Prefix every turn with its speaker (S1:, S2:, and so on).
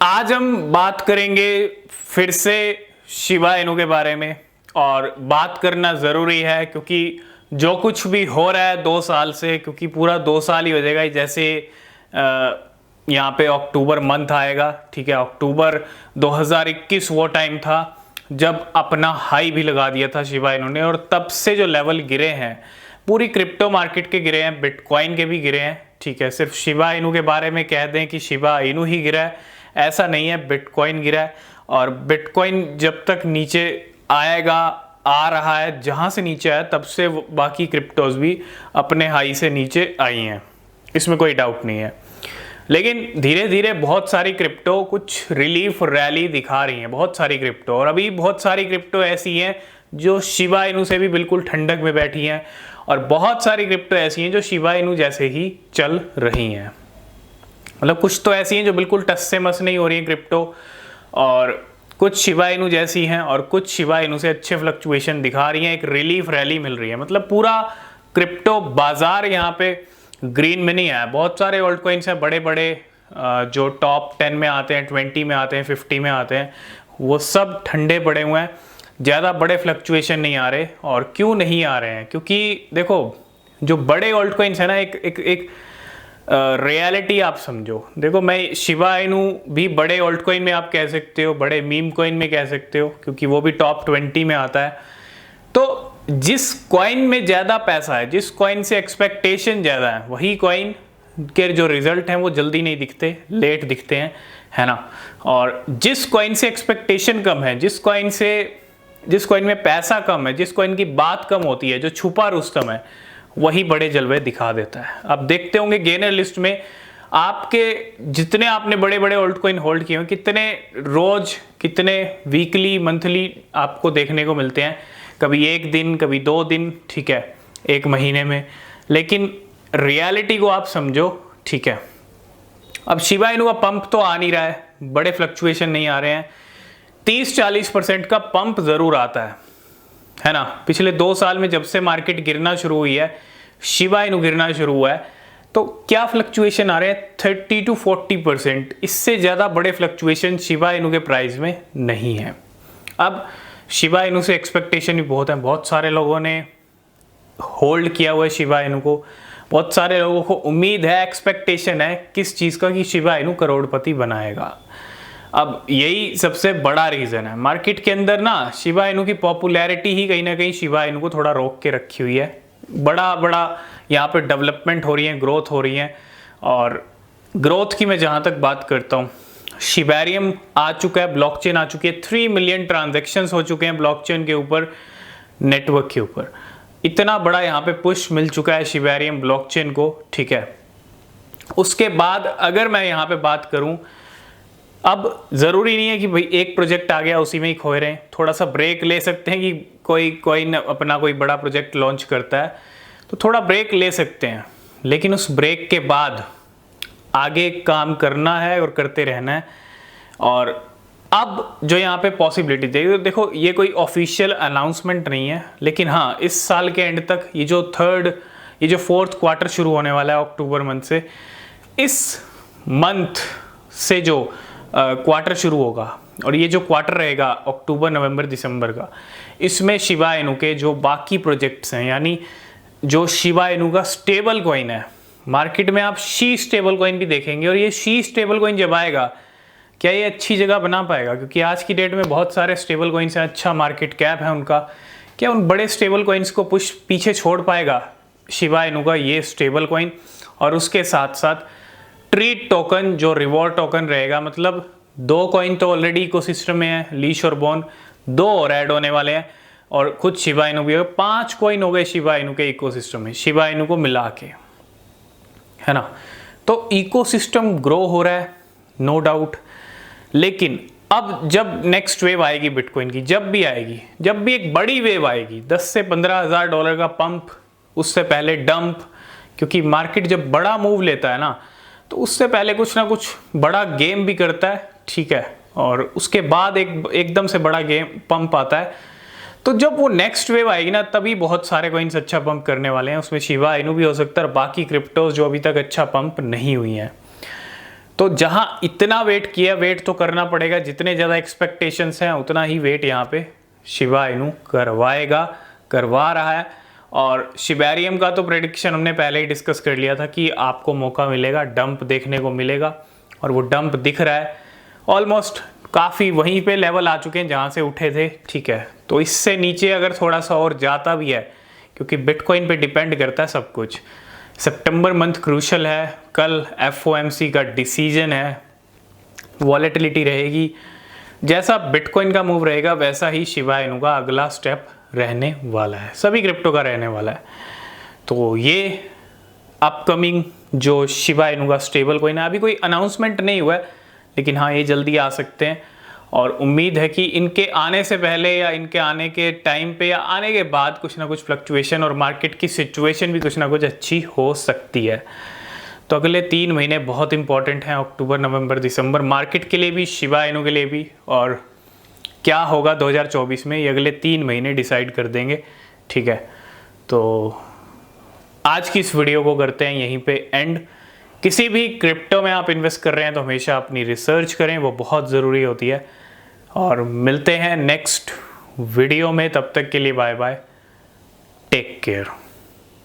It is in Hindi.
S1: आज हम बात करेंगे फिर से शिबा इनू के बारे में। और बात करना ज़रूरी है क्योंकि जो कुछ भी हो रहा है 2 साल से, क्योंकि पूरा 2 साल ही हो जाएगा जैसे यहाँ पे अक्टूबर मंथ आएगा, ठीक है। अक्टूबर 2021 वो टाइम था जब अपना हाई भी लगा दिया था शिबा इनू ने, और तब से जो लेवल गिरे हैं पूरी क्रिप्टो मार्केट के गिरे हैं, बिटकॉइन के भी गिरे हैं, ठीक है। सिर्फ शिबा इनू के बारे में कह दें कि शिबा इनू ही गिरा है, ऐसा नहीं है, बिटकॉइन गिरा है। और बिटकॉइन जब तक नीचे आएगा, आ रहा है, जहां से नीचे आया तब से बाकी क्रिप्टोज भी अपने हाई से नीचे आई हैं, इसमें कोई डाउट नहीं है। लेकिन धीरे धीरे बहुत सारी क्रिप्टो कुछ रिलीफ रैली दिखा रही हैं, बहुत सारी क्रिप्टो। और अभी बहुत सारी क्रिप्टो ऐसी हैं जो शिबा इनू से भी बिल्कुल ठंडक में बैठी हैं, और बहुत सारी क्रिप्टो ऐसी हैं जो शिबा इनू जैसे ही चल रही हैं। मतलब कुछ तो ऐसी हैं जो बिल्कुल टस से मस नहीं हो रही हैं क्रिप्टो, और कुछ शिबा इनू जैसी हैं, और कुछ शिबा इनू से अच्छे फ्लक्चुएशन दिखा रही हैं, एक रिलीफ रैली मिल रही है। मतलब पूरा क्रिप्टो बाजार यहाँ पे ग्रीन में नहीं आया। बहुत सारे ऑल्ट कॉइन्स हैं बड़े बड़े जो टॉप 10 में आते हैं, 20 में आते हैं, 50 में आते हैं, वो सब ठंडे पड़े हुए हैं, ज़्यादा बड़े फ्लक्चुएशन नहीं आ रहे। और क्यों नहीं आ रहे हैं? क्योंकि देखो जो बड़े ऑल्ट कॉइन्स है ना, एक रियलिटी आप समझो। देखो मैं शिबा इनू भी बड़े ऑल्ट कॉइन में आप कह सकते हो, बड़े मीम कॉइन में कह सकते हो, क्योंकि वो भी टॉप 20 में आता है। तो जिस कॉइन में ज़्यादा पैसा है, जिस कॉइन से एक्सपेक्टेशन ज़्यादा है, वही कॉइन के जो रिजल्ट हैं वो जल्दी नहीं दिखते, लेट दिखते हैं, है ना। और जिस कॉइन से एक्सपेक्टेशन कम है, जिस कॉइन में पैसा कम है, जिस कॉइन की बात कम होती है, जो छुपा रुस्तम है, वही बड़े जलवे दिखा देता है। अब देखते होंगे गेनर लिस्ट में आपके जितने आपने बड़े बड़े ऑल्ट कॉइन होल्ड किए हैं, कितने रोज, कितने वीकली, मंथली आपको देखने को मिलते हैं। कभी 1 दिन, कभी 2 दिन, ठीक है, 1 महीने में। लेकिन रियलिटी को आप समझो, ठीक है। अब शिबा इनू का पंप तो आ नहीं रहा है, बड़े फ्लक्चुएशन नहीं आ रहे हैं। 30-40% का पंप जरूर आता है ना। पिछले 2 साल में जब से मार्केट गिरना शुरू हुई है, शिबा इनू गिरना शुरू हुआ है, तो क्या फ्लक्चुएशन आ रहे हैं? 30-40%। इससे ज़्यादा बड़े फ्लक्चुएशन शिबा इनू के प्राइस में नहीं है। अब शिबा इनू से एक्सपेक्टेशन भी बहुत है, बहुत सारे लोगों ने होल्ड किया हुआ है शिबा इनू को, बहुत सारे लोगों को उम्मीद है, एक्सपेक्टेशन है किस चीज़ का, कि शिबा इनू करोड़पति बनाएगा। अब यही सबसे बड़ा रीज़न है मार्केट के अंदर ना, शिबा इनू की पॉपुलैरिटी ही कहीं ना कहीं शिबा इनू को थोड़ा रोक के रखी हुई है। बड़ा यहाँ पे डेवलपमेंट हो रही है, ग्रोथ हो रही है। और ग्रोथ की मैं जहाँ तक बात करता हूँ, शिबेरियम आ चुका है, ब्लॉकचेन आ चुकी है, 3 मिलियन ट्रांजैक्शंस हो चुके हैं ब्लॉकचेन के ऊपर, नेटवर्क के ऊपर। इतना बड़ा यहाँ पे पुश मिल चुका है शिबेरियम ब्लॉकचेन को, ठीक है। उसके बाद अगर मैं यहाँ पे बात करूँ, अब ज़रूरी नहीं है कि भाई एक प्रोजेक्ट आ गया उसी में ही खोए रहें, थोड़ा सा ब्रेक ले सकते हैं। कि कोई अपना कोई बड़ा प्रोजेक्ट लॉन्च करता है तो थोड़ा ब्रेक ले सकते हैं, लेकिन उस ब्रेक के बाद आगे काम करना है और करते रहना है। और अब जो यहाँ पे पॉसिबिलिटी देखो, ये कोई ऑफिशियल अनाउंसमेंट नहीं है, लेकिन हाँ, इस साल के एंड तक ये जो 4th क्वार्टर शुरू होने वाला है अक्टूबर मंथ से, इस मंथ से जो क्वार्टर शुरू होगा, और ये जो क्वार्टर रहेगा अक्टूबर, नवंबर, दिसंबर का, इसमें शिबा इनू के जो बाकी प्रोजेक्ट्स हैं, यानी जो शिबा इनू का स्टेबल कॉइन है, मार्केट में आप शी स्टेबल कॉइन भी देखेंगे। और ये शी स्टेबल कॉइन जब आएगा, क्या ये अच्छी जगह बना पाएगा? क्योंकि आज की डेट में बहुत सारे स्टेबल कॉइन्स हैं, अच्छा मार्केट कैप है उनका, क्या उन बड़े स्टेबल कॉइन्स को पीछे छोड़ पाएगा शिबा इनू का ये स्टेबल कॉइन? और उसके साथ साथ ट्रीट टोकन, जो रिवॉर्ड टोकन रहेगा, मतलब 2 कॉइन तो ऑलरेडी इकोसिस्टम में है, लीश और बॉन, 2 और ऐड होने वाले हैं, और खुद शिबा इनू भी हो गए, 5 कॉइन हो गए शिबा इनू के इकोसिस्टम में, शिबा इनू को मिला के, है ना। तो इकोसिस्टम ग्रो हो रहा है, नो डाउट। लेकिन अब जब नेक्स्ट वेव आएगी बिटकॉइन की, जब भी आएगी, जब भी एक बड़ी वेव आएगी, 10 से 15 हज़ार डॉलर का पंप, उससे पहले डंप, क्योंकि मार्केट जब बड़ा मूव लेता है ना, तो उससे पहले कुछ ना कुछ बड़ा गेम भी करता है, ठीक है। और उसके बाद एकदम से बड़ा गेम पंप आता है। तो जब वो नेक्स्ट वेव आएगी ना, तभी बहुत सारे कॉइन्स अच्छा पंप करने वाले हैं। उसमें शिबा इनू भी हो सकता है, और बाकी क्रिप्टोज जो अभी तक अच्छा पंप नहीं हुई हैं। तो जहां इतना वेट किया, वेट तो करना पड़ेगा, जितने ज़्यादा एक्सपेक्टेशंस हैं उतना ही वेट यहाँ पे शिबा इनू करवा रहा है। और शिबेरियम का तो प्रेडिक्शन हमने पहले ही डिस्कस कर लिया था कि आपको मौका मिलेगा, डंप देखने को मिलेगा, और वो डंप दिख रहा है ऑलमोस्ट। काफ़ी वहीं पे लेवल आ चुके हैं जहाँ से उठे थे, ठीक है। तो इससे नीचे अगर थोड़ा सा और जाता भी है, क्योंकि बिटकॉइन पे डिपेंड करता है सब कुछ। सितंबर मंथ क्रूशल है, कल FOMC का डिसीजन है, वॉलेटिलिटी रहेगी। जैसा बिटकॉइन का मूव रहेगा वैसा ही शिबा इनू का अगला स्टेप रहने वाला है, सभी क्रिप्टो का रहने वाला है। तो ये अपकमिंग जो शिबा इनू का स्टेबल कॉइन है, अभी कोई अनाउंसमेंट नहीं हुआ है, लेकिन हाँ ये जल्दी आ सकते हैं। और उम्मीद है कि इनके आने से पहले या इनके आने के टाइम पे या आने के बाद कुछ ना कुछ फ्लक्चुएशन और मार्केट की सिचुएशन भी कुछ ना कुछ अच्छी हो सकती है। तो अगले 3 महीने बहुत इंपॉर्टेंट हैं, अक्टूबर, नवंबर, दिसंबर, मार्केट के लिए भी, शिबा इनू के लिए भी। और क्या होगा 2024 में, ये अगले 3 महीने डिसाइड कर देंगे, ठीक है। तो आज की इस वीडियो को करते हैं यहीं पे एंड। किसी भी क्रिप्टो में आप इन्वेस्ट कर रहे हैं तो हमेशा अपनी रिसर्च करें, वो बहुत ज़रूरी होती है। और मिलते हैं नेक्स्ट वीडियो में, तब तक के लिए बाय बाय, टेक केयर।